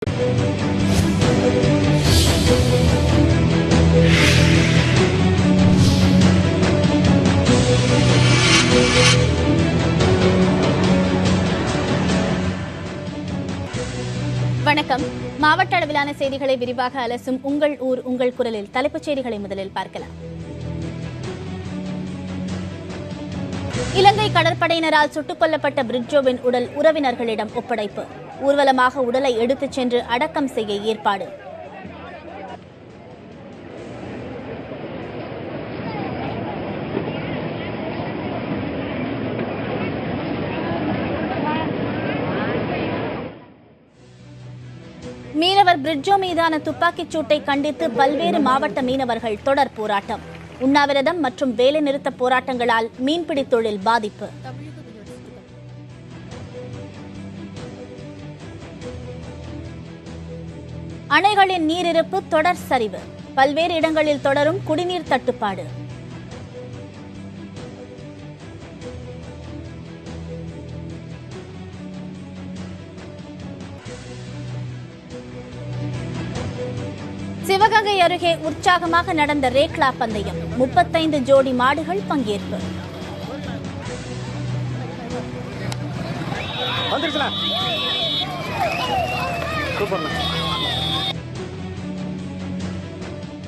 வணக்கம். மாவட்ட அளவிலான செய்திகளை விரிவாக அலசும் உங்கள் ஊர் உங்கள் குரலில் தலைப்புச் செய்திகளை முதலில் பார்க்கலாம். இலங்கை கடற்படையினரால் சுட்டுக் கொல்லப்பட்ட பிரிட்ஜோவின் உடல் உறவினர்களிடம் ஒப்படைப்பு. ஊர்வலமாக உடலை எடுத்துச் சென்று அடக்கம் செய்ய ஏற்பாடு. மீனவர் பிரிட்ஜோ மீதான துப்பாக்கிச் சூட்டை கண்டித்து பல்வேறு மாவட்ட மீனவர்கள் தொடர் போராட்டம். உண்ணாவிரதம் மற்றும் வேலைநிறுத்த போராட்டங்களால் மீன்பிடி தொழில் பாதிப்பு. அணைகளின் நீரிருப்பு தொடர் சரிவு. பல்வேறு இடங்களில் தொடரும் குடிநீர் தட்டுப்பாடு. சிவகங்கை அருகே உற்சாகமாக நடந்த ரேக்லா பந்தயம். 35 ஜோடி மாடுகள் பங்கேற்பு.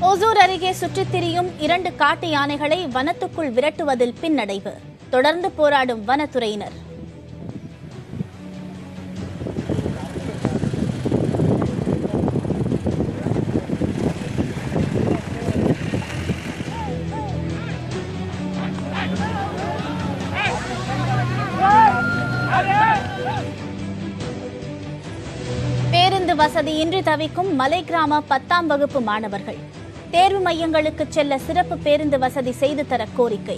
ஓசூர் அருகே சுற்றித் திரியும் 2 காட்டு யானைகளை வனத்துக்குள் விரட்டுவதில் பின்னடைவு. தொடர்ந்து போராடும் வனத்துறையினர். பேருந்து வசதியின்றி தவிக்கும் மலை கிராம 10ஆம் வகுப்பு மாணவர்கள். தேர்வு மையங்களுக்கு செல்ல சிறப்பு பேருந்து வசதி செய்து தர கோரிக்கை.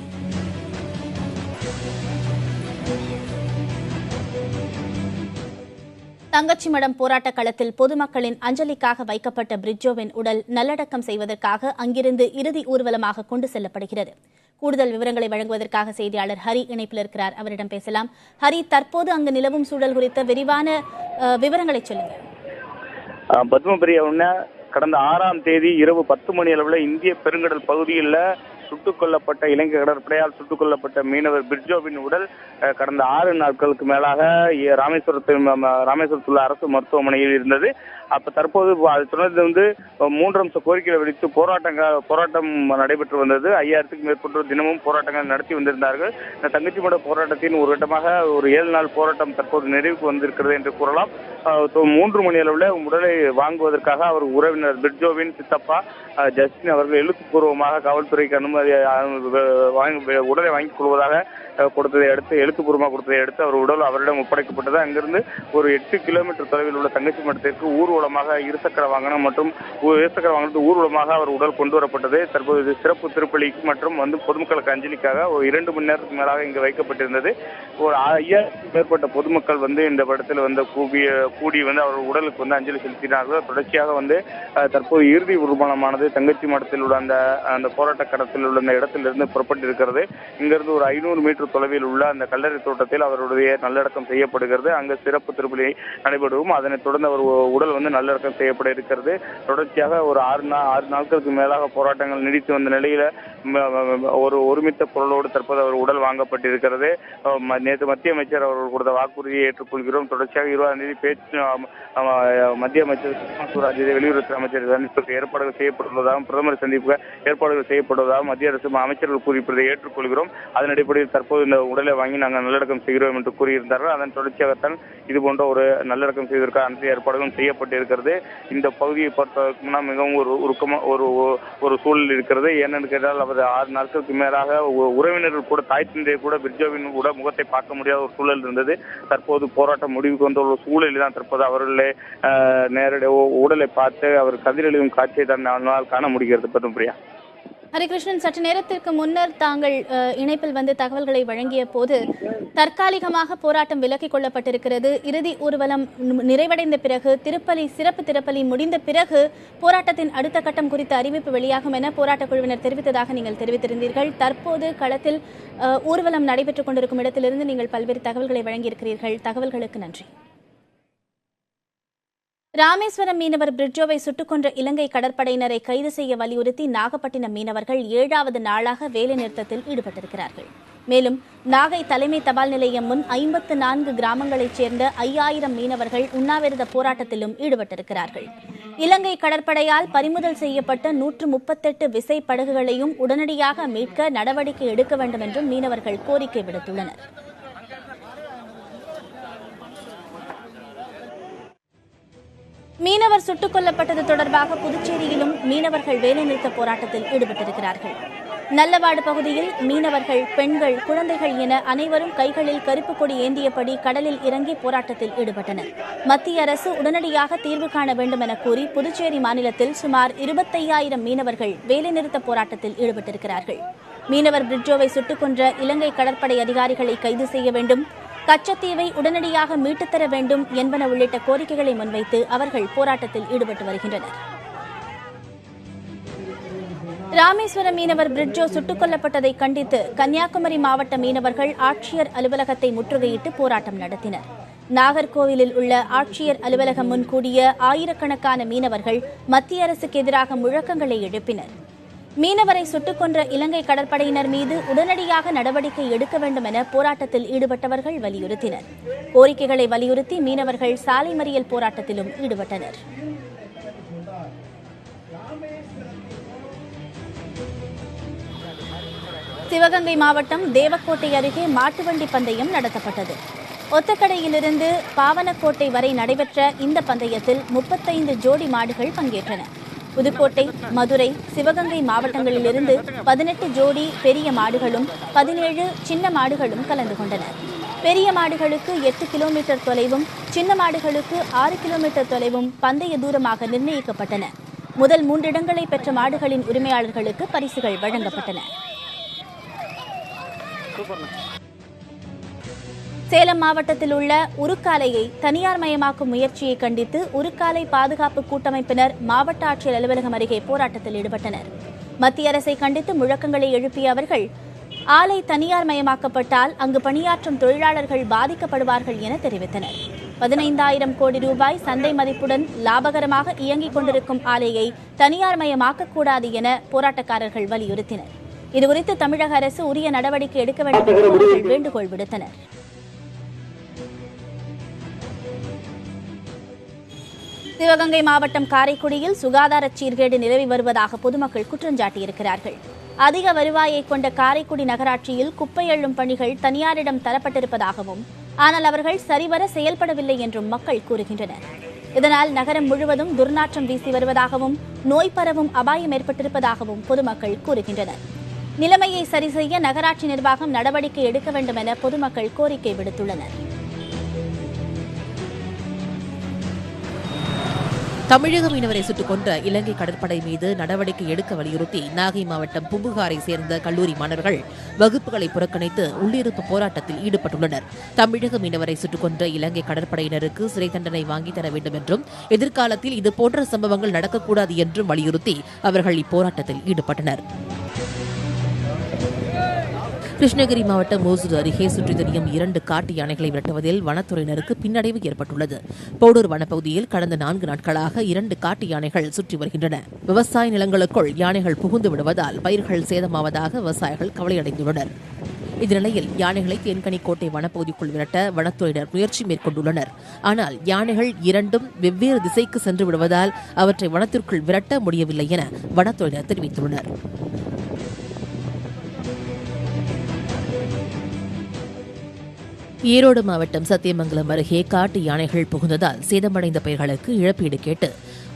தங்கச்சிமடம் போராட்ட களத்தில் பொதுமக்களின் அஞ்சலிக்காக வைக்கப்பட்ட பிரிட்ஜோவின் உடல் நல்லடக்கம் செய்வதற்காக அங்கிருந்து இறுதி ஊர்வலமாக கொண்டு செல்லப்படுகிறது. கூடுதல் விவரங்களை வழங்குவதற்காக செய்தியாளர் ஹரி இணைப்பில் இருக்கிறார். அவரிடம் பேசலாம். ஹரி, தற்போது அங்கு நிலவும் சூழல் குறித்த விரிவான விவரங்களை சொல்லுங்கள். பத்மபிரியா, கடந்த 6ஆம் தேதி இரவு 10 மணி அளவில் இந்திய பெருங்கடல் பகுதியில் சுட்டுக் கொல்லப்பட்ட இலங்கை கடற்படையால் சுட்டுக் கொல்லப்பட்ட மீனவர் பிரிட்ஜோவின் உடல் கடந்த 6 நாட்களுக்கு மேலாக ராமேஸ்வரத்தில் உள்ள அரசு மருத்துவமனையில் இருந்தது. அப்ப தற்போது அதை தொடர்ந்து 3 அம்ச கோரிக்கைகளை விடுத்து போராட்டம் நடைபெற்று வந்தது. 5000க்கும் மேற்பட்டோர் தினமும் போராட்டங்கள் நடத்தி வந்திருந்தார்கள். இந்த தங்கச்சிமட போராட்டத்தின் ஒரு கட்டமாக ஒரு 7 நாள் போராட்டம் தற்போது நிறைவுக்கு வந்திருக்கிறது என்று கூறலாம். 3 மணி அளவில் உடலை வாங்குவதற்காக அவர் உறவினர் பிரிட்ஜோவின் சித்தப்பா ஜஸ்டின் அவர்கள் எழுத்துப்பூர்வமாக காவல்துறைக்கு உடலை வாங்கிக் கொள்வதாக கொடுத்ததை அடுத்து எழுத்துப்பூர்வமாக கொடுத்ததை அடுத்து அவர் உடல் அவரிடம் ஒப்படைக்கப்பட்டது. அங்கிருந்து ஒரு 8 கிலோமீட்டர் தொலைவில் உள்ள தங்கச்சி மடத்திற்கு ஊர்வலமாக இருசக்கர வாகனத்தில் ஊர்வலமாக அவர் உடல் கொண்டு வரப்பட்டது. தற்போது சிறப்பு திருப்பலிக்கு மற்றும் பொதுமக்களுக்கு அஞ்சலிக்காக ஒரு 2 மணி நேரத்துக்கு மேலாக இங்கு வைக்கப்பட்டிருந்தது. ஒரு 5000க்கும் மேற்பட்ட பொதுமக்கள் இந்த படத்தில் கூடி அவர் உடலுக்கு அஞ்சலி செலுத்தினார்கள். தொடர்ச்சியாக தற்போது இறுதி ஊர்வலமானது தங்கச்சி மடத்தில் உள்ள அந்த போராட்ட கடத்தில் உள்ள அந்த இடத்திலிருந்து புறப்பட்டிருக்கிறது. இங்கிருந்து ஒரு 500 மீட்டர் தொலைவில் உள்ள அந்த கல்லறை தோட்டத்தில் அவருடைய நல்லடக்கம் செய்யப்படுகிறது. அங்கு சிறப்பு திருப்பலி நடைபெறும். அதனைத் தொடர்ந்து அவர் உடல் நல்லடக்கம் செய்யப்பட இருக்கிறது. தொடர்ச்சியாக ஒரு 6 நாட்களுக்கு மேலாக போராட்டங்கள் நீடித்து வந்த நிலையில ஒரு ஒருமித்த பொருளோடு தற்போது அவர் உடல் வாங்கப்பட்டிருக்கிறது. நேற்று மத்திய அமைச்சர் அவர்கள் கொடுத்த வாக்குறுதியை ஏற்றுக்கொள்கிறோம். தொடர்ச்சியாக 20ஆம் தேதி மத்திய அமைச்சர் சுஷ்மா ஸ்வராஜ் வெளியுறவுத்துறை அமைச்சர் சந்திப்புக்கு ஏற்பாடுகள் செய்யப்பட்டுள்ளதாகவும் பிரதமர் சந்திப்புக்கு ஏற்பாடுகள் செய்யப்படுவதாகவும் மத்திய அரசு அமைச்சர்கள் கூறியிருப்பதை ஏற்றுக்கொள்கிறோம். அதன் அடிப்படையில் தற்போது இந்த உடலை வாங்கி நாங்கள் நல்லடக்கம் செய்கிறோம் என்று கூறியிருந்தார்கள். அதன் தொடர்ச்சியாகத்தான் இதுபோன்ற ஒரு நல்லடக்கம் செய்வதற்காக அனைத்து ஏற்பாடுகளும் செய்யப்பட்டிருக்கிறது. இந்த பகுதியை பொறுத்தவரைக்கும் மிகவும் ஒரு சூழல் இருக்கிறது. ஏனென்று கேட்டால் அவர் 6 நாட்களுக்கு மேலாக உறவினர்கள் கூட தாய் தந்தையை கூட பிரிட்ஜோவின் முகத்தை பார்க்க முடியாத ஒரு சூழல் இருந்தது. தற்போது போராட்டம் முடிவுக்கு வந்த ஒரு சூழலில் தான் தற்போது அவர்களே நேரடி உடலை பார்த்து அவர் கதிரழியும் காட்சியை தான் நம்மால் காண முடிகிறது. பத்மபிரியா. ஹரிகிருஷ்ணன், சற்று நேரத்திற்கு முன்னர் தாங்கள் இணைப்பில் தகவல்களை வழங்கிய போது தற்காலிகமாக போராட்டம் விலக்கிக் கொள்ளப்பட்டிருக்கிறது. இறுதி ஊர்வலம் நிறைவடைந்த பிறகு சிறப்பு திருப்பலி முடிந்த பிறகு போராட்டத்தின் அடுத்த கட்டம் குறித்த அறிவிப்பு வெளியாகும் என போராட்டக் குழுவினர் தெரிவித்ததாக நீங்கள் தெரிவித்திருந்தீர்கள். தற்போது களத்தில் ஊர்வலம் நடைபெற்றுக் கொண்டிருக்கும் இடத்திலிருந்து நீங்கள் பல்வேறு தகவல்களை வழங்கியிருக்கிறீர்கள். தகவல்களுக்கு நன்றி. ராமேஸ்வரம் மீனவர் பிரிட்ஜோவை சுட்டுக் கொன்ற இலங்கை கடற்படையினரை கைது செய்ய வலியுறுத்தி நாகப்பட்டினம் மீனவர்கள் 7வது நாளாக வேலைநிறுத்தத்தில் ஈடுபட்டிருக்கிறார்கள். மேலும் நாகை தலைமை தபால் நிலையம் முன் 54 கிராமங்களைச் சேர்ந்த 5000 மீனவர்கள் உண்ணாவிரத போராட்டத்திலும் ஈடுபட்டிருக்கிறார்கள். இலங்கை கடற்படையால் பறிமுதல் செய்யப்பட்ட 138 விசை படகுகளையும் உடனடியாக மீட்க நடவடிக்கை எடுக்க வேண்டும் என்றும் மீனவர்கள் கோரிக்கை விடுத்துள்ளனர். மீனவர் சுட்டுக் கொல்லப்பட்டது தொடர்பாக புதுச்சேரியிலும் மீனவர்கள் வேலைநிறுத்த போராட்டத்தில் ஈடுபட்டிருக்கிறார்கள். நல்லவாடு பகுதியில் மீனவர்கள், பெண்கள், குழந்தைகள் என அனைவரும் கைகளில் கருப்பு கொடி ஏந்தியபடி கடலில் இறங்கி போராட்டத்தில் ஈடுபட்டனர். மத்திய அரசு உடனடியாக தீர்வு காண வேண்டும் என கூறி புதுச்சேரி மாநிலத்தில் சுமார் 25,000 மீனவர்கள் வேலைநிறுத்த போராட்டத்தில் ஈடுபட்டிருக்கிறார்கள். மீனவர் பிரிட்ஜோவை சுட்டுக் கொன்ற இலங்கை கடற்படை அதிகாரிகளை கைது செய்ய வேண்டும், கச்சத்தீவை உடனடியாக மீட்டுத்தர வேண்டும் என்பன உள்ளிட்ட கோரிக்கைகளை முன்வைத்து அவர்கள் போராட்டத்தில் ஈடுபட்டு வருகின்றனர். ராமேஸ்வரம் மீனவர் பிரிட்ஜோ சுட்டுக் கொல்லப்பட்டதை கண்டித்து கன்னியாகுமரி மாவட்ட மீனவர்கள் ஆட்சியர் அலுவலகத்தை முற்றுகையிட்டு போராட்டம் நடத்தினர். நாகர்கோவிலில் உள்ள ஆட்சியர் அலுவலகம் முன் கூடிய ஆயிரக்கணக்கான மீனவர்கள் மத்திய அரசுக்கு எதிராக முழக்கங்களை எழுப்பினர். மீனவரை சுட்டுக் கொன்ற இலங்கை கடற்படையினர் மீது உடனடியாக நடவடிக்கை எடுக்க வேண்டும் என போராட்டத்தில் ஈடுபட்டவர்கள் வலியுறுத்தினர். கோரிக்கைகளை வலியுறுத்தி மீனவர்கள் சாலை மறியல் போராட்டத்திலும் ஈடுபட்டனர். சிவகங்கை மாவட்டம் தேவக்கோட்டை அருகே மாட்டுவண்டி பந்தயம் நடத்தப்பட்டது. ஒத்தக்கடையிலிருந்து பாவனக்கோட்டை வரை நடைபெற்ற இந்த பந்தயத்தில் 35 ஜோடி மாடுகள் பங்கேற்றன. புதுக்கோட்டை, மதுரை, சிவகங்கை மாவட்டங்களிலிருந்து 18 ஜோடி பெரிய மாடுகளும் 17 சின்ன மாடுகளும் கலந்து கொண்டன. பெரிய மாடுகளுக்கு 8 கிலோமீட்டர் தொலைவும், சின்ன மாடுகளுக்கு 6 கிலோமீட்டர் தொலைவும் பந்தய தூரமாக நிர்ணயிக்கப்பட்டன. முதல் 3 இடங்களை பெற்ற மாடுகளின் உரிமையாளர்களுக்கு பரிசுகள் வழங்கப்பட்டன. சேலம் மாவட்டத்தில் உள்ள உருக்காலையை தனியார் மயமாக்கும் முயற்சியை கண்டித்து உருக்காலை பாதுகாப்பு கூட்டமைப்பினர் மாவட்ட ஆட்சியர் அலுவலகம் அருகே போராட்டத்தில் ஈடுபட்டனர். மத்திய அரசை கண்டித்து முழக்கங்களை எழுப்பிய அவர்கள், ஆலை தனியார் மயமாக்கப்பட்டால் அங்கு பணியாற்றும் தொழிலாளர்கள் பாதிக்கப்படுவார்கள் என தெரிவித்தனர். 15,000 கோடி ரூபாய் சந்தை மதிப்புடன் லாபகரமாக இயங்கிக் கொண்டிருக்கும் ஆலையை தனியார் மயமாக்கக்கூடாது என போராட்டக்காரர்கள் வலியுறுத்தினர். இதுகுறித்து தமிழக அரசு உரிய நடவடிக்கை எடுக்க வேண்டும் என்று அவர்கள் வேண்டுகோள் விடுத்தனர். சிவகங்கை மாவட்டம் காரைக்குடியில் சுகாதார சீர்கேடு நிலவி வருவதாக பொதுமக்கள் குற்றஞ்சாட்டியிருக்கிறார்கள். அதிக வருவாயை கொண்ட காரைக்குடி நகராட்சியில் குப்பை அள்ளும் பணிகள் தனியாரிடம் தரப்பட்டிருப்பதாகவும், ஆனால் அவர்கள் சரிவர செயல்படவில்லை என்றும் மக்கள் கூறுகின்றனர். இதனால் நகரம் முழுவதும் துர்நாற்றம் வீசி வருவதாகவும், நோய் பரவும் அபாயம் ஏற்பட்டிருப்பதாகவும் பொதுமக்கள் கூறுகின்றனர். நிலைமையை சரி செய்ய நகராட்சி நிர்வாகம் நடவடிக்கை எடுக்க வேண்டும் என பொதுமக்கள் கோரிக்கை விடுத்துள்ளனர். தமிழக மீனவரை சுட்டுக் கொன்ற இலங்கை கடற்படை மீது நடவடிக்கை எடுக்க வலியுறுத்தி நாகை மாவட்டம் பூம்புகாரை சேர்ந்த கல்லூரி மாணவர்கள் வகுப்புகளை புறக்கணித்து உள்ளிருப்பு போராட்டத்தில் ஈடுபட்டுள்ளனர். தமிழக மீனவரை சுட்டுக் கொன்ற இலங்கை கடற்படையினருக்கு சிறை தண்டனை வாங்கித் தர வேண்டும் என்றும், எதிர்காலத்தில் இதுபோன்ற சம்பவங்கள் நடக்கக்கூடாது என்றும் வலியுறுத்தி அவர்கள் இப்போராட்டத்தில் ஈடுபட்டனர். கிருஷ்ணகிரி மாவட்டம் ஓசூர் அருகே சுற்றித் திரியும் 2 காட்டு யானைகளை விரட்டுவதில் வனத்துறையினருக்கு பின்னடைவு ஏற்பட்டுள்ளது. போடூர் வனப்பகுதியில் கடந்த 4 நாட்களாக 2 காட்டு யானைகள் சுற்றி வருகின்றன. விவசாய நிலங்களுக்குள் யானைகள் புகுந்து விடுவதால் பயிர்கள் சேதமாவதாக விவசாயிகள் கவலையடைந்துள்ளனர். இந்நிலையில் யானைகளை தேன்கனிக்கோட்டை வனப்பகுதிக்குள் விரட்ட வனத்துறையினர் முயற்சி மேற்கொண்டுள்ளனர். ஆனால் யானைகள் 2ம் வெவ்வேறு திசைக்கு சென்று விடுவதால் அவற்றை வனத்திற்குள் விரட்ட முடியவில்லை என வனத்துறையினர் தெரிவித்துள்ளனர். ஈரோடு மாவட்டம் சத்தியமங்கலம் அருகே காட்டு யானைகள் புகுந்ததால் சேதமடைந்த பயிர்களுக்கு இழப்பீடு கேட்டு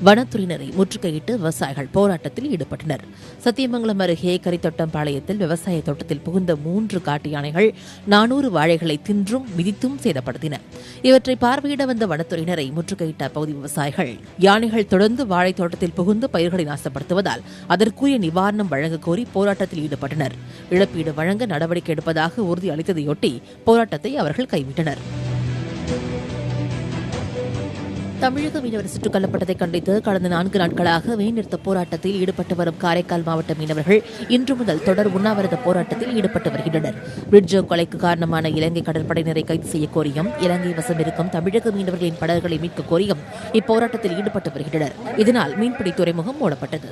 வனத்துறையினரை முற்றுகையிட்டு விவசாயிகள் போராட்டத்தில் ஈடுபட்டனர். சத்தியமங்கலம் அருகே கரித்தொட்டம்பாளையத்தில் விவசாய தோட்டத்தில் புகுந்த 3 காட்டு யானைகள் 400 வாழைகளை தின்றும் மிதித்தும் சேதப்படுத்தின. இவற்றை பார்வையிட வந்த வனத்துறையினரை முற்றுகையிட்ட அப்பகுதி விவசாயிகள், யானைகள் தொடர்ந்து வாழைத் தோட்டத்தில் புகுந்து பயிர்களை நாசப்படுத்துவதால் அதற்குரிய நிவாரணம் வழங்க கோரி போராட்டத்தில் ஈடுபட்டனர். இழப்பீடு வழங்க நடவடிக்கை எடுப்பதாக உறுதி அளித்ததையொட்டி போராட்டத்தை அவர்கள் கைவிட்டனர். தமிழக மீனவர் சுட்டுக் கொல்லப்பட்டதை கண்டித்து கடந்த 4 நாட்களாக வேநிறுத்த போராட்டத்தில் ஈடுபட்டு வரும் காரைக்கால் மாவட்ட மீனவர்கள் இன்று முதல் தொடர் உண்ணாவிரத போராட்டத்தில் ஈடுபட்டு வருகின்றனர். பிரிட்ஜோ கொலைக்கு காரணமான இலங்கை கடற்படையினரை கைது செய்ய கோரியும் இலங்கை வசம் இருக்கும் தமிழக மீனவர்களின் படகுகளை மீட்க கோரியும் இப்போராட்டத்தில் ஈடுபட்டு வருகின்றனர். இதனால் மீன்பிடி துறைமுகம் மூடப்பட்டது.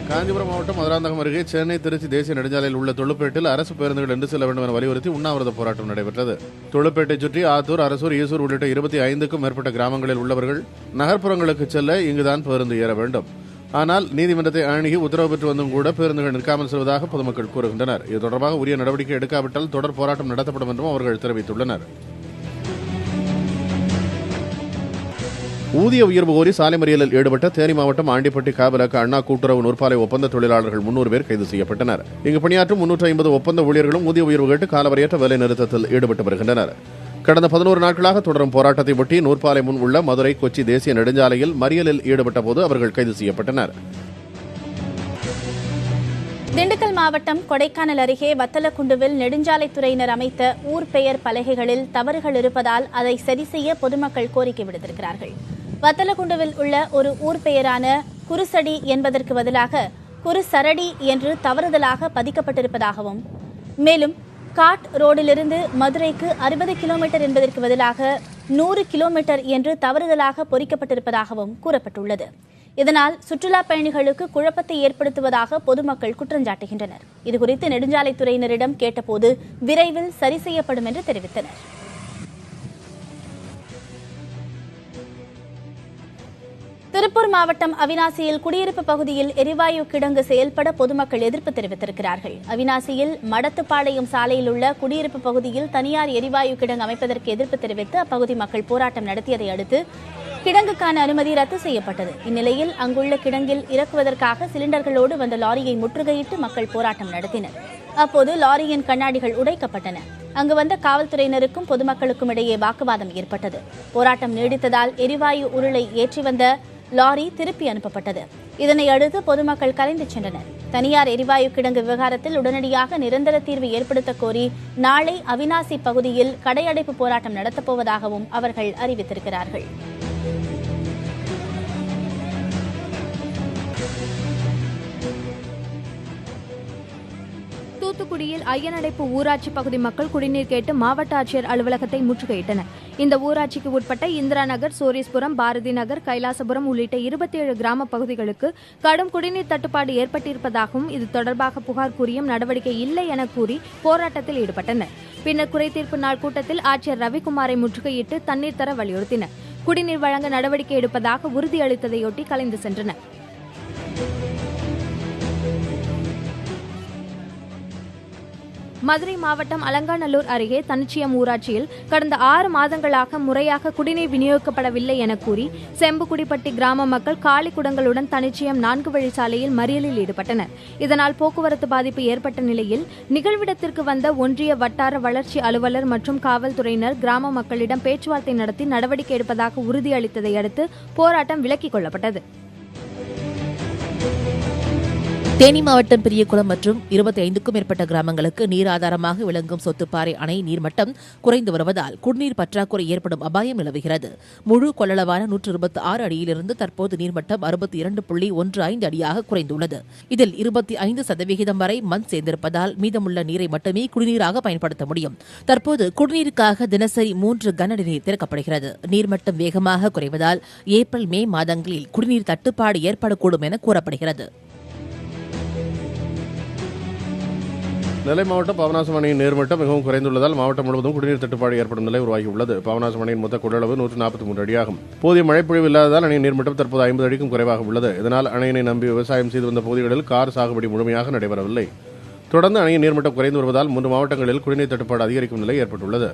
காஞ்சிபுரம் மாவட்டம் மதுராந்தகம் அருகே சென்னை திருச்சி தேசிய நெடுஞ்சாலையில் உள்ள தொழுப்பேட்டில் அரசு பேருந்துகள் என்று செல்ல வேண்டும் என வலியுறுத்தி உண்ணாவிரத போராட்டம் நடைபெற்றது. தொழுப்பேட்டை சுற்றி ஆத்தூர், அரசூர், ஈசூர் உள்ளிட்ட 25க்கும் மேற்பட்ட கிராமங்களில் உள்ளவர்கள் நகர்ப்புறங்களுக்கு செல்ல இங்குதான் பேருந்து ஏற வேண்டும். ஆனால் நீதிமன்றத்தை அணுகி உத்தரவு பெற்று வந்தும் கூட பேருந்துகள் நிற்காமல் செல்வதாக பொதுமக்கள் கூறுகின்றனர். இது தொடர்பாக உரிய நடவடிக்கை எடுக்காவிட்டால் தொடர் போராட்டம் நடத்தப்படும் என்றும் அவர்கள் தெரிவித்துள்ளனர். ஊதிய உயர்வு கோரி சாலை மறியலில் ஈடுபட்ட தேனி மாவட்டம் ஆண்டிப்பட்டி காவலக்க அண்ணா கூட்டுறவு நூற்பாலை ஒப்பந்த தொழிலாளர்கள் 300 பேர் கைது செய்யப்பட்டனர். இங்கு பணியாற்றும் 350 ஒப்பந்த ஊழியர்களும் ஊதிய உயர்வு கேட்டு காலவரையற்ற வேலை நிறுத்தத்தில் ஈடுபட்டு வருகின்றனர். கடந்த 11 நாட்களாக தொடரும் போராட்டத்தை ஒட்டி நூற்பாலை முன் உள்ள மதுரை கொச்சி தேசிய நெடுஞ்சாலையில் மறியலில் ஈடுபட்ட போது அவர்கள் கைது செய்யப்பட்டனர். திண்டுக்கல் மாவட்டம் கொடைக்கானல் அருகே வத்தலக்குண்டுவில் நெடுஞ்சாலைத்துறையினர் அமைத்த ஊர் பெயர் பலகைகளில் தவறுகள் இருப்பதால் அதை சரி செய்ய பொதுமக்கள் கோரிக்கை விடுத்திருக்கிறார்கள். வத்தலக்குண்டுவில் உள்ள ஒரு ஊர் பெயரான குருசடி என்பதற்கு பதிலாக குருசரடி என்று தவறுதலாக பதிக்கப்பட்டிருப்பதாகவும், மேலும் காட் ரோடிலிருந்து மதுரைக்கு 60 கிலோமீட்டர் என்பதற்கு பதிலாக 100 கிலோமீட்டர் என்று தவறுதலாக பொறிக்கப்பட்டிருப்பதாகவும் கூறப்பட்டுள்ளது. இதனால் சுற்றுலா பயணிகளுக்கு குழப்பத்தை ஏற்படுத்துவதாக பொதுமக்கள் குற்றஞ்சாட்டுகின்றனர். இதுகுறித்து நெடுஞ்சாலைத்துறையினரிடம் கேட்டபோது விரைவில் சரி செய்யப்படும் என்று தெரிவித்தனர். திருப்பூர் மாவட்டம் அவிநாசியில் குடியிருப்பு பகுதியில் எரிவாயு கிடங்கு செயல்பட பொதுமக்கள் எதிர்ப்பு தெரிவித்திருக்கிறார்கள். அவிநாசியில் மடத்துப்பாளையம் சாலையில் உள்ள குடியிருப்பு பகுதியில் தனியார் எரிவாயு கிடங்கு அமைப்பதற்கு எதிர்ப்பு தெரிவித்து அப்பகுதி மக்கள் போராட்டம் நடத்தியதை அடுத்து கிடங்குக்கான அனுமதி ரத்து செய்யப்பட்டது. இந்நிலையில் அங்குள்ள கிடங்கில் இறக்குவதற்காக சிலிண்டர்களோடு வந்த லாரியை முற்றுகையிட்டு மக்கள் போராட்டம் நடத்தினர். அப்போது லாரியின் கண்ணாடிகள் உடைக்கப்பட்டன. அங்கு வந்த காவல்துறையினருக்கும் பொதுமக்களுக்கும் இடையே வாக்குவாதம் ஏற்பட்டது. போராட்டம் நீடித்ததால் எரிவாயு உருளை ஏற்றி வந்த லாரி திருப்பி அனுப்பப்பட்டது. இதனை அடுத்து பொதுமக்கள் கலைந்து சென்றனர். தனியார் எரிவாயு கிடங்கு விவகாரத்தில் உடனடியாக நிரந்தர தீர்வு ஏற்படுத்த கோரி நாளை அவிநாசி பகுதியில் கடையடைப்பு போராட்டம் நடத்தப்போவதாகவும் அவர்கள் அறிவித்திருக்கிறார்கள். தூத்துக்குடியில் ஐயனடைப்பு ஊராட்சி பகுதி மக்கள் குடிநீர் கேட்டு மாவட்ட ஆட்சியர் அலுவலகத்தை முற்றுகையிட்டனர். இந்த ஊராட்சிக்கு உட்பட்ட இந்திரா நகர், சோரீஸ்புரம், பாரதி நகர், கைலாசபுரம் உள்ளிட்ட 27 கிராம பகுதிகளுக்கு கடும் குடிநீர் தட்டுப்பாடு ஏற்பட்டிருப்பதாகவும் இது தொடர்பாக புகார் கூறியும் நடவடிக்கை இல்லை என கூறி போராட்டத்தில் ஈடுபட்டனர். பின்னர் குறைதீர்ப்பு நாள் கூட்டத்தில் ஆட்சியர் ரவிக்குமாரை முற்றுகையிட்டு தண்ணீர் தர வலியுறுத்தினர். குடிநீர் வழங்க நடவடிக்கை எடுப்பதாக உறுதியளித்ததையொட்டி கலைந்து சென்றனர். மதுரை மாவட்டம் அலங்காநல்லூர் அருகே தனிச்சியம் ஊராட்சியில் கடந்த 6 மாதங்களாக முறையாக குடிநீர் விநியோகிக்கப்படவில்லை என கூறி செம்புக்குடிப்பட்டி கிராம மக்கள் காலி குடங்களுடன் தனிச்சியம் 4 வழிச்சாலையில் மறியலில் ஈடுபட்டனர். இதனால் போக்குவரத்து பாதிப்பு ஏற்பட்ட நிலையில் நிகழ்விடத்திற்கு வந்த ஒன்றிய வட்டார வளர்ச்சி அலுவலர் மற்றும் காவல்துறையினர் கிராம மக்களிடம் பேச்சுவார்த்தை நடத்தி நடவடிக்கை எடுப்பதாக உறுதியளித்ததை அடுத்து போராட்டம் விலக்கிக் கொள்ளப்பட்டது. தேனி மாவட்டம் பெரியகுளம் மற்றும் 25க்கும் மேற்பட்ட கிராமங்களுக்கு நீர் ஆதாரமாக விளங்கும் சொத்துப்பாறை அணை நீர்மட்டம் குறைந்து வருவதால் குடிநீர் பற்றாக்குறை ஏற்படும் அபாயம் நிலவுகிறது. முழு கொள்ளளவான 126 அடியிலிருந்து தற்போது நீர்மட்டம் 62.15 அடியாக குறைந்துள்ளது. இதில் 25% வரை மண் சேர்ந்திருப்பதால் மீதமுள்ள நீரை மட்டுமே குடிநீராக பயன்படுத்த முடியும். தற்போது குடிநீருக்காக தினசரி 3 கனஅடி நீர் திறக்கப்படுகிறது. நீர்மட்டம் வேகமாக குறைவதால் ஏப்ரல், மே மாதங்களில் குடிநீர் தட்டுப்பாடு ஏற்படக்கூடும் என கூறப்படுகிறது. நெல்லை மாவட்டம் பாபநாசம் அணையின் நீர்மட்டம் மிகவும் குறைந்துள்ளதால் மாவட்டம் முழுவதும் குடிநீர் தட்டுப்பாடு ஏற்படும் நிலை உருவாகியுள்ளது. பாபநாசம் அணையின் மொத்த கொள்ளளவு 143 அடியாகும். போதிய மழைப்பொழிவு இல்லாததால் அணையின் நீர்மட்டம் தற்போது 50 அடிக்கும் குறைவாக உள்ளது. இதனால் அணையினை நம்பி விவசாயம் செய்து வந்த பகுதிகளில் கார் சாகுபடி முழுமையாக நடைபெறவில்லை. தொடர்ந்து அணையின் நீர்மட்டம் குறைந்து வருவதால் 3 மாவட்டங்களில் குடிநீர் தட்டுப்பாடு அதிகரிக்கும் நிலை ஏற்பட்டுள்ளது.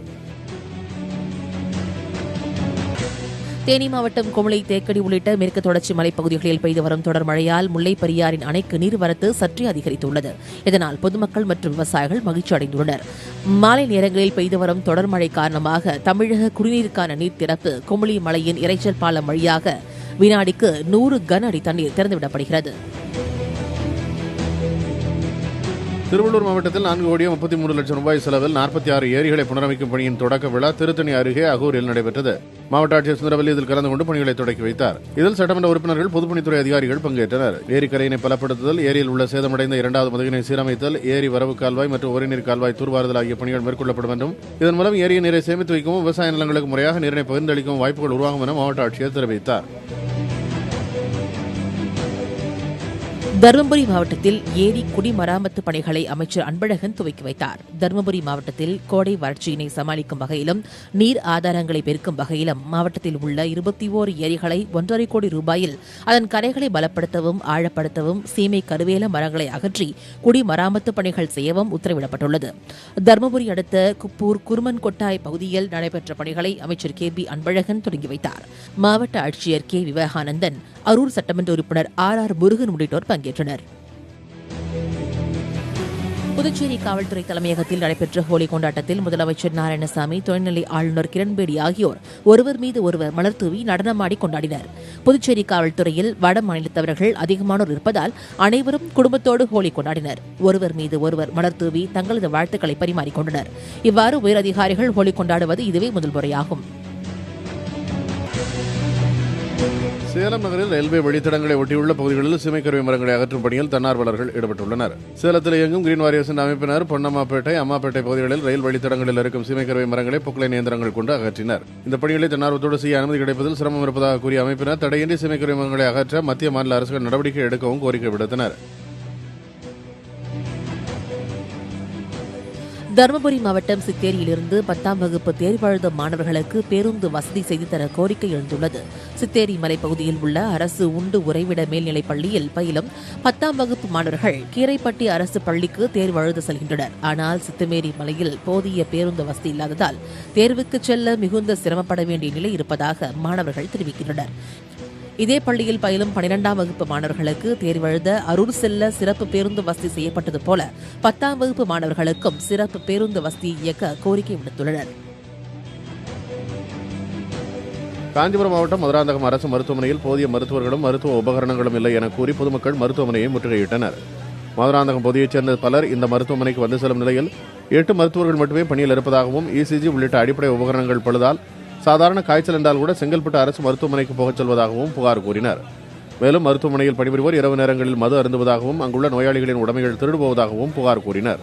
தேனி மாவட்டம் குமுளை, தேக்கடி உள்ளிட்ட மேற்கு தொடர்ச்சி மலைப்பகுதிகளில் பெய்து வரும் தொடர் மழையால் முல்லை பெரியாறின் அணைக்கு நீர்வரத்து சற்றே அதிகரித்துள்ளது. இதனால் பொதுமக்கள் மற்றும் விவசாயிகள் மகிழ்ச்சி அடைந்துள்ளனர். மாலை நேரங்களில் பெய்து வரும் தொடர் மழை காரணமாக தமிழக குடிநீருக்கான நீர் திறப்பு குமுளி மலையின் இரைச்சல் பாலம் வழியாக வினாடிக்கு 100 கன அடி தண்ணீர் திறந்துவிடப்படுகிறது. திருவள்ளூர் மாவட்டத்தில் 4,33,00,000 ரூபாய் செலவில் 46 ஏரிகளை புனரமைக்கும் பணியின் தொடக்க விழா திருத்தணி அருகே அகூரில் நடைபெற்றது. மாவட்ட ஆட்சியர் சுந்தரவல்லி இதில் கலந்து கொண்டு பணிகளை தொடக்கி வைத்தார். இதில் சட்டமன்ற உறுப்பினர்கள், பொதுப்பணித்துறை அதிகாரிகள் பங்கேற்றனர். ஏரிக்கரையினை பலப்படுத்துதல், ஏரியில் உள்ள சேதமடைந்த 2வது மதகினை சீரமைத்தல், ஏரி வரவு கால்வாய் மற்றும் உரைநீர் கால்வாய் தூர்வாறுதல் ஆகிய பணிகள் மேற்கொள்ளப்படும் என்றும் இதன் மூலம் ஏரியின் நீரை சேமித்து வைக்கவும் விவசாய நிலங்களுக்கு முறையாக நீரினை பகிர்ந்தளிக்கவும் வாய்ப்புகள் உருவாகும் என மாவட்ட ஆட்சியர் தெரிவித்தார். தருமபுரி மாவட்டத்தில் ஏரி குடிமராமத்து பணிகளை அமைச்சர் அன்பழகன் துவக்கி வைத்தார். தருமபுரி மாவட்டத்தில் கோடை வறட்சியினை சமாளிக்கும் வகையிலும் நீர் ஆதாரங்களை பெருக்கும் வகையிலும் மாவட்டத்தில் உள்ள 21 ஏரிகளை 1.5 கோடி ரூபாயில் அதன் கரைகளை பலப்படுத்தவும் ஆழப்படுத்தவும் சீமை கருவேல மரங்களை அகற்றி குடிமராமத்து பணிகள் செய்யவும் உத்தரவிடப்பட்டுள்ளது. தருமபுரி அடுத்த குப்பூர் குருமன் கொட்டாய் பகுதியில் நடைபெற்ற பணிகளை அமைச்சர் KB அன்பழகன் தொடங்கி வைத்தார். மாவட்ட ஆட்சியர் K விவேகானந்தன், அரூர் சட்டமன்ற உறுப்பினர் RR முருகன் உள்ளிட்டோர் பங்கேற்றனர். புதுச்சேரி காவல்துறை தலைமையகத்தில் நடைபெற்ற ஹோலி கொண்டாட்டத்தில் முதலமைச்சர் நாராயணசாமி, துணைநிலை ஆளுநர் கிரண்பேடி ஆகியோர் ஒருவர் மீது ஒருவர் மலர் தூவி நடனமாடி கொண்டாடினர். புதுச்சேரி காவல்துறையில் வட மாநிலத்தவர்கள் அதிகமானோர் இருப்பதால் அனைவரும் குடும்பத்தோடு ஹோலி கொண்டாடினர். ஒருவர் மீது ஒருவர் மலர் தூவி தங்களது வாழ்த்துக்களை பரிமாறிக்கொண்டனர். இவ்வாறு உயரதிகாரிகள் ஹோலி கொண்டாடுவது இதுவே முதல் முறையாகும். சேலம் நகரில் ரயில்வே வழித்தடங்களை ஒட்டியுள்ள பகுதிகளில் சீமைக்கருவி மரங்களை அகற்றும் பணியில் தன்னார்வலர்கள் ஈடுபட்டுள்ளனர். சேலத்தில் இயங்கும் கிரீன் வாரியர்ஸ் அமைப்பினர் பொன்னம்மாப்பேட்டை, அம்மாப்பேட்டை பகுதிகளில் ரயில் வழித்தடங்களில் இருக்கும் சீமைக்கருவி மரங்களை பொக்லைன் இயந்திரங்கள் கொண்டு அகற்றினர். இந்த பணிகளை தன்னார்வத்தோடு செய்ய அனுமதி கிடைப்பதில் சிரமம் இருப்பதாக கூறிய அமைப்பினர் தடையின்றி சீமைக்கருவி மரங்களை அகற்ற மத்திய மாநில அரசுகள் நடவடிக்கை எடுக்கவும் கோரிக்கை விடுத்தனர். தருமபுரி மாவட்டம் சித்தேரியிலிருந்து 10ஆம் வகுப்பு தேர்வு எழுதும் மாணவர்களுக்கு பேருந்து வசதி செய்து தர கோரிக்கை எழுந்துள்ளது. சித்தேரி மலைப்பகுதியில் உள்ள அரசு உண்டு உறைவிட மேல்நிலைப் பள்ளியில் பயிலும் 10ஆம் வகுப்பு மாணவர்கள் கீரைப்பட்டி அரசு பள்ளிக்கு தேர்வு எழுத செல்கின்றனர். ஆனால் சித்தமேரி மலையில் போதிய பேருந்து வசதி இல்லாததால் தேர்வுக்கு செல்ல மிகுந்த சிரமப்பட வேண்டிய நிலை இருப்பதாக மாணவர்கள் தெரிவிக்கின்றனர். இதே பள்ளியில் பயிலும் 12ஆம் வகுப்பு மாணவர்களுக்கு தேர்வெழுத அரூர் செல்ல சிறப்பு பேருந்து வசதி செய்யப்பட்டது போல 10ஆம் வகுப்பு மாணவர்களுக்கும் சிறப்பு பேருந்து வசதி இயக்க கோரிக்கை விடுத்துள்ளனர். காஞ்சிபுரம் மாவட்டம் மதுராந்தகம் அரசு மருத்துவமனையில் போதிய மருத்துவர்களும் மருத்துவ உபகரணங்களும் இல்லை என கூறி பொதுமக்கள் மருத்துவமனையை முற்றுகையிட்டனர். மதுராந்தகம் பகுதியைச் சேர்ந்த பலர் இந்த மருத்துவமனைக்கு வந்து செல்லும் நிலையில் 8 மருத்துவர்கள் மட்டுமே பணியில் இருப்பதாகவும் ECG உள்ளிட்ட அடிப்படை உபகரணங்கள் பழுதால் சாதாரண காய்ச்சல் என்றால் கூட செங்கல்பட்டு அரசு மருத்துவமனைக்கு போகச் செல்வதாகவும் புகார் கூறினர். மேலும் மருத்துவமனையில் பணிபுரிவோர் இரவு நேரங்களில் மது அருந்துவதாகவும் அங்குள்ள நோயாளிகளின் உடைமைகள் திருடுபோவதாகவும் புகார் கூறினர்.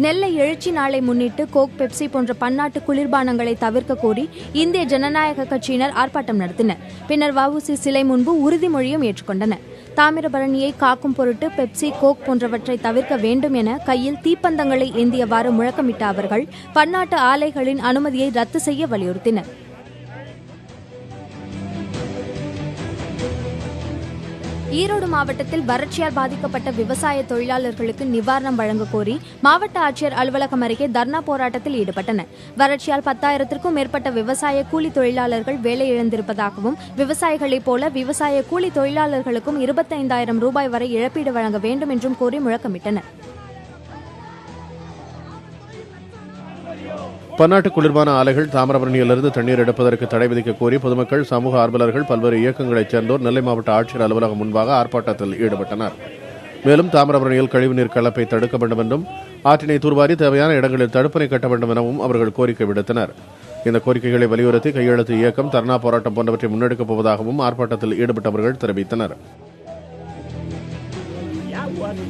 நெல்லை எழுச்சி நாளை முன்னிட்டு கோக், பெப்சி போன்ற பன்னாட்டு குளிர்பானங்களை தவிர்க்க கோரி இந்திய ஜனநாயக கட்சியினர் ஆர்ப்பாட்டம் நடத்தினர். பின்னர் வஉசி சிலை முன்பு உறுதிமொழியும் ஏற்றுக்கொண்டனர். தாமிரபரணியை காக்கும் பொருட்டு பெப்சி, கோக் போன்றவற்றை தவிர்க்க வேண்டும் என கையில் தீப்பந்தங்களை ஏந்தியவாறு முழக்கமிட்ட அவர்கள் பன்னாட்டு ஆலைகளின் அனுமதியை ரத்து செய்ய வலியுறுத்தினர். ஈரோடு மாவட்டத்தில் வறட்சியால் பாதிக்கப்பட்ட விவசாய தொழிலாளர்களுக்கு நிவாரணம் வழங்க கோரி மாவட்ட ஆட்சியர் அலுவலகம் அருகே தர்ணா போராட்டத்தில் ஈடுபட்டனர். வறட்சியால் 10,000க்கும் மேற்பட்ட விவசாய கூலி தொழிலாளர்கள் வேலை இழந்திருப்பதாகவும் விவசாயிகளைப் போல விவசாய கூலி தொழிலாளர்களுக்கும் 25,000 ரூபாய் வரை இழப்பீடு வழங்க வேண்டும் என்றும் கோரி முழக்கமிட்டனர். பன்னாட்டு குளிர்பான ஆலைகள் தாமிரபரணியிலிருந்து தண்ணீர் எடுப்பதற்கு தடை விதிக்க கோரி பொதுமக்கள், சமூக ஆர்வலர்கள், பல்வேறு இயக்கங்களைச் சேர்ந்தோர் நெல்லை மாவட்ட ஆட்சியர் அலுவலகம் முன்பாக ஆர்ப்பாட்டத்தில் ஈடுபட்டனர். மேலும் தாமிரபரணியில் கழிவுநீர் கலப்பை தடுக்க வேண்டும் என்றும் ஆற்றினை தூர்வாரி தேவையான இடங்களில் தடுப்பணை கட்ட வேண்டும் எனவும் அவர்கள் கோரிக்கை விடுத்தனர். இந்த கோரிக்கைகளை வலியுறுத்தி கையெழுத்து இயக்கம், தர்ணா போராட்டம் போன்றவற்றை முன்னெடுக்கப் போவதாகவும் ஆர்ப்பாட்டத்தில் ஈடுபட்டவர்கள் தெரிவித்தனர்.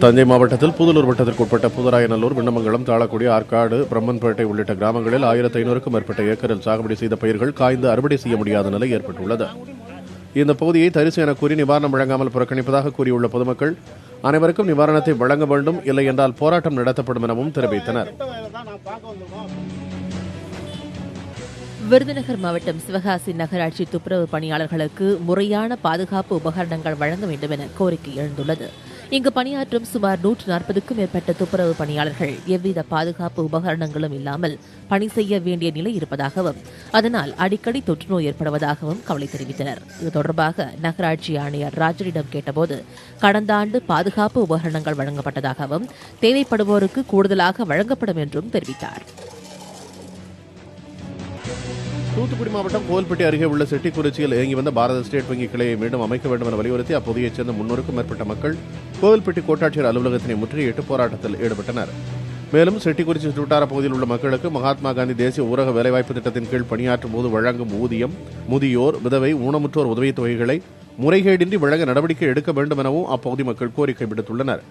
தஞ்சை மாவட்டத்தில் பூதலூர் வட்டத்திற்குட்பட்ட புதுராயநல்லூர், விண்ணமங்கலம், தாளக்குடி, ஆற்காடு, பிரம்மன்பேட்டை உள்ளிட்ட கிராமங்களில் 1500க்கும் மேற்பட்ட ஏக்கரில் சாகுபடி செய்த பயிர்கள் காய்ந்து அறுவடை செய்ய முடியாத நிலை ஏற்பட்டுள்ளது. இந்த பகுதியை தரிசு என கூறி நிவாரணம் வழங்காமல் புறக்கணிப்பதாக கூறியுள்ள பொதுமக்கள் அனைவருக்கும் நிவாரணத்தை வழங்க வேண்டும், இல்லை என்றால் போராட்டம் நடத்தப்படும் எனவும் தெரிவித்தனர். விருதுநகர் மாவட்டம் சிவகாசி நகராட்சி துப்புரவு பணியாளர்களுக்கு முறையான பாதுகாப்பு உபகரணங்கள் வழங்க வேண்டும் என கோரிக்கை எழுந்துள்ளது. இங்கு பணியாற்றும் சுமார் 140க்கும் மேற்பட்ட துப்புரவு பணியாளர்கள் எவ்வித பாதுகாப்பு உபகரணங்களும் இல்லாமல் பணி செய்ய வேண்டிய நிலை இருப்பதாகவும் அதனால் அடிக்கடி தொற்றுநோய் ஏற்படுவதாகவும் கவலை தெரிவித்தனர். இது தொடர்பாக நகராட்சி ஆணையர் ராஜனிடம் கேட்டபோது கடந்த ஆண்டு பாதுகாப்பு உபகரணங்கள் வழங்கப்பட்டதாகவும் தேவைப்படுவோருக்கு கூடுதலாக வழங்கப்படும் என்றும் தெரிவித்தார். தூத்துக்குடி மாவட்டம் கோவில்பட்டி அருகே உள்ள செட்டிக்குறிச்சியில் இயங்கி வந்த பாரத ஸ்டேட் வங்கி கிளையை மீண்டும் அமைக்க வேண்டும் என வலியுறுத்தி அப்பகுதியைச் சேர்ந்த 300க்கும் மேற்பட்ட மக்கள் கோவில்பட்டி கோட்டாட்சியர் அலுவலகத்தினை முற்றுகையிட்டு போராட்டத்தில் ஈடுபட்டனர். மேலும் செட்டிக்குறிச்சி சுட்டார பகுதியில் உள்ள மக்களுக்கு மகாத்மா காந்தி தேசிய ஊரக வேலைவாய்ப்பு திட்டத்தின் கீழ் பணியாற்றும் போது வழங்கும் ஊதியம், முதியோர், விதவை, ஊனமுற்றோர் உதவித் தொகைகளை முறைகேடின்றி வழங்க நடவடிக்கை எடுக்க வேண்டும் எனவும் அப்பகுதி மக்கள் கோரிக்கை விடுத்துள்ளனர்.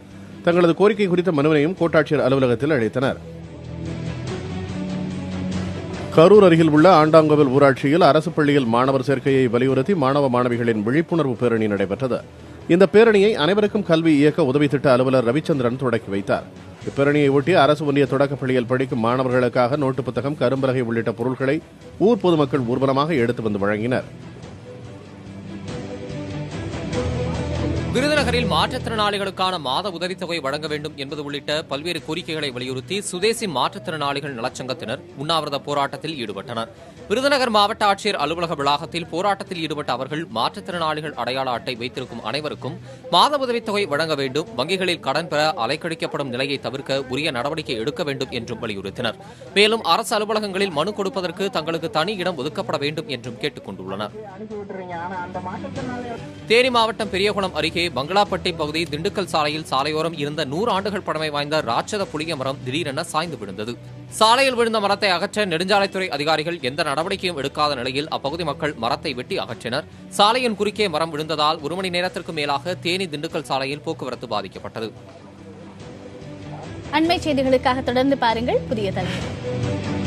தங்களது கோரிக்கை குறித்த மனுவினையும் கோட்டாட்சியர் அலுவலகத்தில் அளித்தனர். கரூர் அருகில் உள்ள ஆண்டாங்கோவில் ஊராட்சியில் அரசு பள்ளியில் மாணவர் சேர்க்கையை வலியுறுத்தி மாணவ மாணவிகளின் விழிப்புணர்வு பேரணி நடைபெற்றது. இந்த பேரணியை அனைவருக்கும் கல்வி இயக்க உதவி திட்ட அலுவலர் ரவிச்சந்திரன் தொடக்கி வைத்தார். இப்பேரணியை ஒட்டி அரசு ஒன்றிய தொடக்கப் பள்ளியில் படிக்கும் மாணவர்களுக்காக நோட்டு புத்தகம், கரும்பலகை உள்ளிட்ட பொருட்களை ஊர் பொதுமக்கள் ஊர்வலமாக எடுத்து வந்து வழங்கினர். விருதுநகரில் மாற்றுத்திறனாளிகளுக்கான மாத உதவித்தொகை வழங்க வேண்டும் என்பது உள்ளிட்ட பல்வேறு கோரிக்கைகளை வலியுறுத்தி சுதேசி மாற்றுத்திறனாளிகள் நலச்சங்கத்தினர் உண்ணாவிரத போராட்டத்தில் ஈடுபட்டனர். விருதுநகர் மாவட்ட ஆட்சியர் அலுவலக வளாகத்தில் போராட்டத்தில் ஈடுபட்ட அவர்கள் மாற்றுத்திறனாளிகள் அடையாள அட்டை வைத்திருக்கும் அனைவருக்கும் மாத உதவித்தொகை வழங்க வேண்டும், வங்கிகளில் கடன் பெற அலைக்கழிக்கப்படும் நிலையை தவிர்க்க உரிய நடவடிக்கை எடுக்க வேண்டும் என்றும் வலியுறுத்தினர். மேலும் அரசு அலுவலகங்களில் மனு கொடுப்பதற்கு தங்களுக்கு தனி இடம் ஒதுக்கப்பட வேண்டும் என்றும் கேட்டுக் கொண்டுள்ளனர். தேனி மாவட்டம் பெரியகுளம் அருகே பங்களாப்பட்டி பகுதி திண்டுக்கல் சாலையில் சாலையோரம் இருந்த 100 ஆண்டுகள் பழமை வாய்ந்த ராட்சத புளிய மரம் திடீரென சாய்ந்து விழுந்தது. சாலையில் விழுந்த மரத்தை அகற்ற நெடுஞ்சாலைத்துறை அதிகாரிகள் எந்த நடவடிக்கையும் எடுக்காத நிலையில் அப்பகுதி மக்கள் மரத்தை வெட்டி அகற்றினர். சாலையின் குறுக்கே மரம் விழுந்ததால் 1 மணி நேரத்திற்கு மேலாக தேனி திண்டுக்கல் சாலையில் போக்குவரத்து பாதிக்கப்பட்டது. அண்மை செய்திகளுக்காக தொடர்ந்து பாருங்கள் புதிய தலைமுறை.